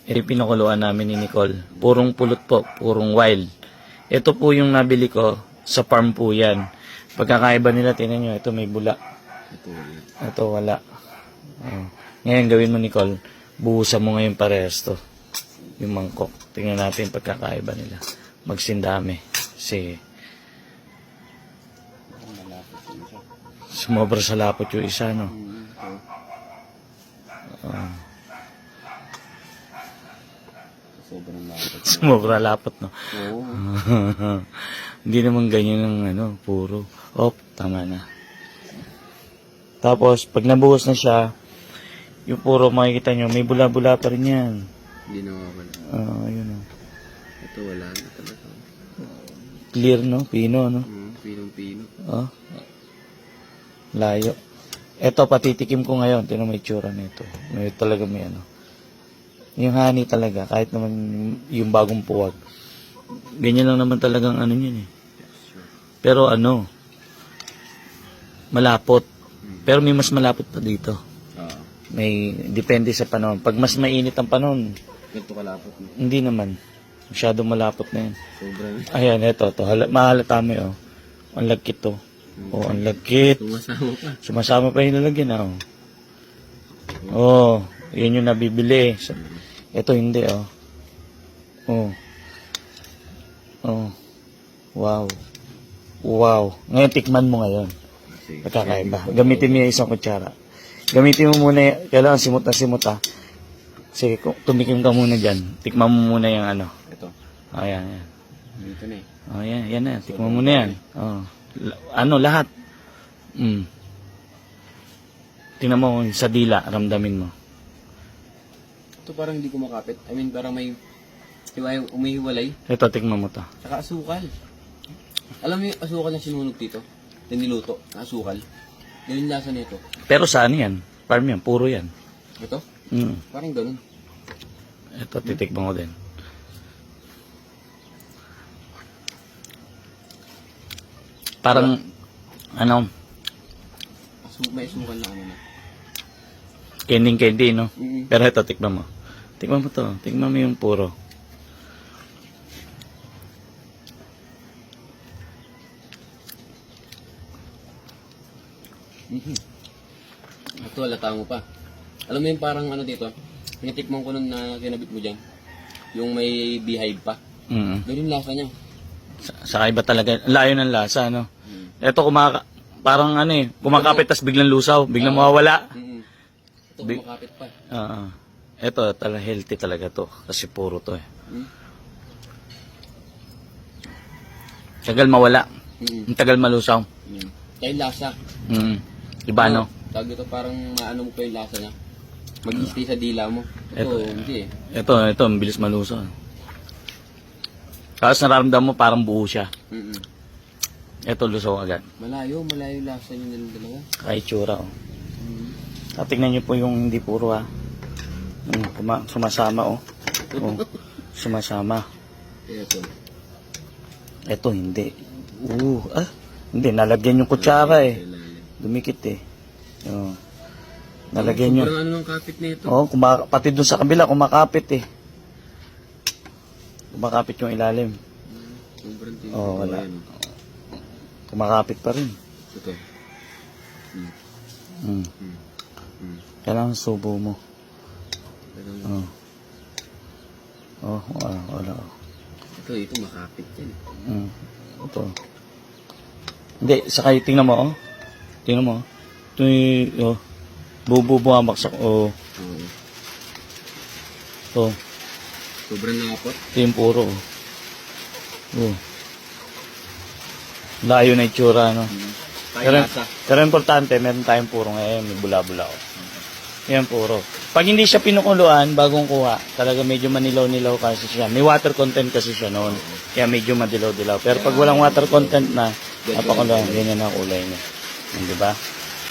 Ito yung pinakuluan namin ni Nicole. Purong pulot po, purong wild. Ito po yung nabili ko, sa farm po yan. Pagkakaiba nila, tinan nyo, ito may bula. Ito wala. Ngayon gawin mo, Nicole, buhusan mo ngayon parehas to. Yung mangkok. Tingnan natin pagkakaiba nila. Magsindami. Kasi sumobra sa lapot yung isa, no? Sumobra lapot, no? Hindi naman ganyan ng ano, puro. Tama na. Tapos, pag nabuhos na siya, yung puro makikita nyo, may bula-bula pa rin yan. Hindi nawawala. Yun, no? Ito wala na talaga. Clear, no? Pino, no? Pinong-pino. Layo. Ito, patitikim ko ngayon. Tinan mo yung itsura nito. May talaga may ano. Yung honey talaga, kahit naman yung bagong puwag. Ganyan lang naman talagang ano yun eh. Pero ano, malapot. Pero may mas malapot pa dito. May, depende sa panahon. Pag mas mainit ang panahon, Ganito kalapot mo. hindi naman. Masyadong malapot na yan. Sobrang. Ayan, ito. Mahalata mo yun. Ang lagkit to. Ang lagkit. Tumasama pa. Sumasama pa yung lalagyan, yun yung nabibili. Ito hindi, Wow. Ngayon, tikman mo ngayon. Pagkakaiba. Gamitin mo yung isang kutsara. Gamitin mo muna, kailangan simot na simot, Sige, tumikim ka muna dyan. Tikman mo muna yung ano. Ito. Ayan. Dito na eh. Yan na. Tikman mo na yan. Lahat. Tingnan mo sa dila, ramdamin mo. Ito parang hindi ko makapit. I mean, parang may umihiwalay. Ito, tikman mo to. Saka asukal. Alam mo yung asukal na sinunog dito? Na niluto, na asukal. Ganun lasa nito. Pero saan yan? Farm yan, puro yan. Ito? Parang ganun. Ito, titikman ko din. Parang, May asukal na ano na. candy, no? Pero ito, tikman mo. Tikman mo to. Tikman mo yung puro. Ito, halata mo pa. Alam mo yung parang ano dito? Natikman ko nun na kinabit mo dyan. Yung may beehive pa. Ganun lasa niya. Saka iba talaga. Layo ng lasa, no? Ito, parang kumakapit tas biglang lusaw. Biglang mawawala. Ito, kumakapit pa. Ito, healthy talaga to. Kasi puro to eh. Tagal mawala. Tagal malusaw. Kaya yung lasa. Iba, no? Tawag ito, parang maano mo pa yung lasa niya. Mag-stay sa dila mo. Ito, hindi eh. Ito, ang bilis malusaw. Tapos nararamdaman mo parang buo siya. Ito, lusaw agad. Malayo lasa niyo nilang dalawa. Kahit tsura, Tingnan niyo po yung hindi puro, sumasama, Sumasama. Ito. Ito, hindi. Hindi, nalagyan yung kutsara eh. Dumikit eh. Nalagyan nyo. Sobrang ano ng kapit na ito. Pati dun sa kabila, kumakapit eh. Kumakapit yung ilalim. Sobrang tingin. Wala. Kumakapit pa rin. Ito. Kailangan subo mo. Wala. Ito makapit yan. Ito. Hindi, sakay, tingnan mo, Tingnan mo, Ito yung, bumamaksak, Ito. Sobrang lapot. Ito yung puro, Layo na itsura, no? Pero importante, meron tayong puro ngayon, may bula-bula, Yan, puro. Pag hindi siya pinukuluan, bagong kuha, talaga medyo manilaw-nilaw kasi siya. May water content kasi siya noon. Kaya medyo madilaw-dilaw. Pero pag walang water content na, napakuluan, ganyan ang kulay niya. Di ba?